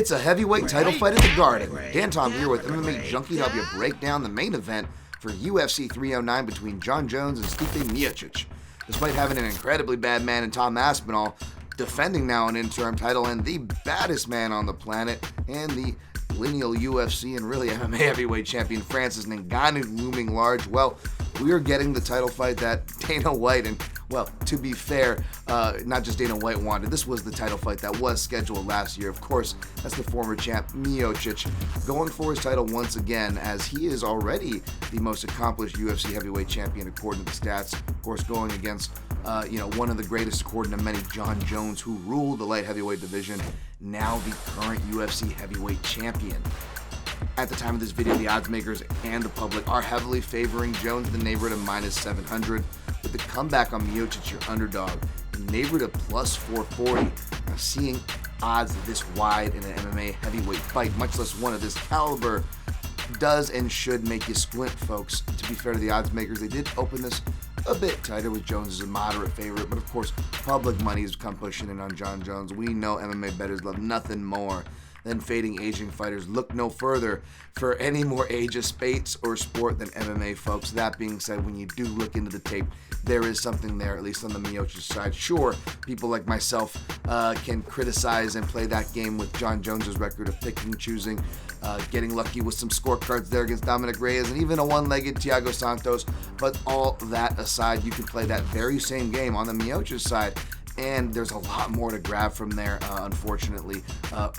It's a heavyweight title fight at the Garden. Dan Tom here with MMA Junkie to help you break down the main event for UFC 309 between Jon Jones and Stipe Miocic. Despite having an incredibly bad man in Tom Aspinall, defending now an interim title, and the baddest man on the planet, and the lineal UFC and really MMA heavyweight champion Francis Ngannou looming large, well, we are getting the title fight that Dana White and, well, to be fair, not just Dana White wanted. This was the title fight that was scheduled last year. Of course, that's the former champ Miocic going for his title once again, as he is already the most accomplished UFC heavyweight champion according to the stats. Of course, going against one of the greatest according to many, Jon Jones, who ruled the light heavyweight division, now the current UFC heavyweight champion. At the time of this video, the odds makers and the public are heavily favoring Jones in the neighborhood of minus 700, with the comeback on Miocic, your underdog, in the neighborhood of plus 440. Now, seeing odds this wide in an MMA heavyweight fight, much less one of this caliber, does and should make you squint, folks. To be fair to the odds makers, they did open this a bit tighter with Jones as a moderate favorite, but of course, public money has come pushing in on Jon Jones. We know MMA bettors love nothing more than fading aging fighters. Look no further for any more ageist space or sport than MMA, folks. That being said, when you do look into the tape, there is something there, at least on the Miocic side. Sure, people like myself can criticize and play that game with Jon Jones's record of picking, choosing, getting lucky with some scorecards there against Dominic Reyes and even a one-legged Thiago Santos. But all that aside, you can play that very same game on the Miocic side, and there's a lot more to grab from there, unfortunately,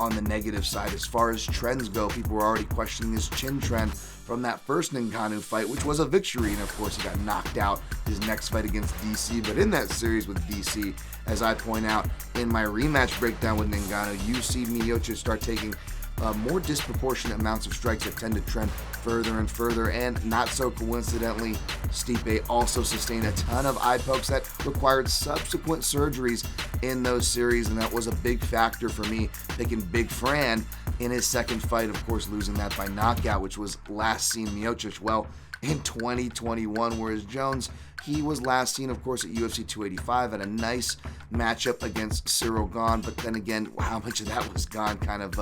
on the negative side. As far as trends go, people were already questioning his chin trend from that first Ngannou fight, which was a victory, and of course he got knocked out his next fight against DC. But in that series with DC, as I point out in my rematch breakdown with Ngannou, you see Miocic start taking more disproportionate amounts of strikes that tend to trend further and further, and not so coincidentally, Stipe also sustained a ton of eye pokes that required subsequent surgeries in those series, and that was a big factor for me picking Big Fran in his second fight, of course losing that by knockout, which was last seen Miocic, well, in 2021, whereas Jones, he was last seen, of course, at UFC 285 at a nice matchup against Cyril Gane, but then again, how much of that was Gane kind of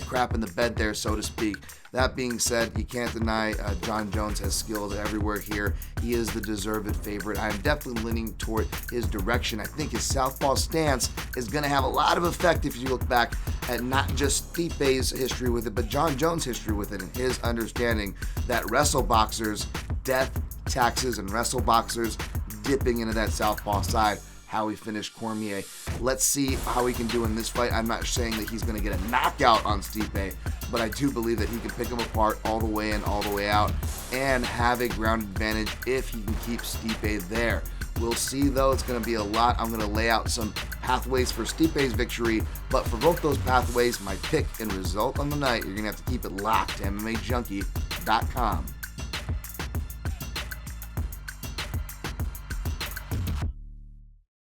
crap in the bed there, so to speak. That being said, you can't deny Jon Jones has skills everywhere here. He is the deserved favorite. I'm definitely leaning toward his direction. I think his southpaw stance is going to have a lot of effect if you look back at not just Stipe's history with it, but Jon Jones' history with it, and his understanding that wrestle boxers, death, taxes, and wrestle boxers dipping into that southpaw side. How he finished Cormier. Let's see how he can do in this fight. I'm not saying that he's going to get a knockout on Stipe, but I do believe that he can pick him apart all the way in, all the way out, and have a ground advantage if he can keep Stipe there. We'll see, though. It's going to be a lot. I'm going to lay out some pathways for Stipe's victory, but for both those pathways, my pick and result on the night, you're going to have to keep it locked to MMAJunkie.com.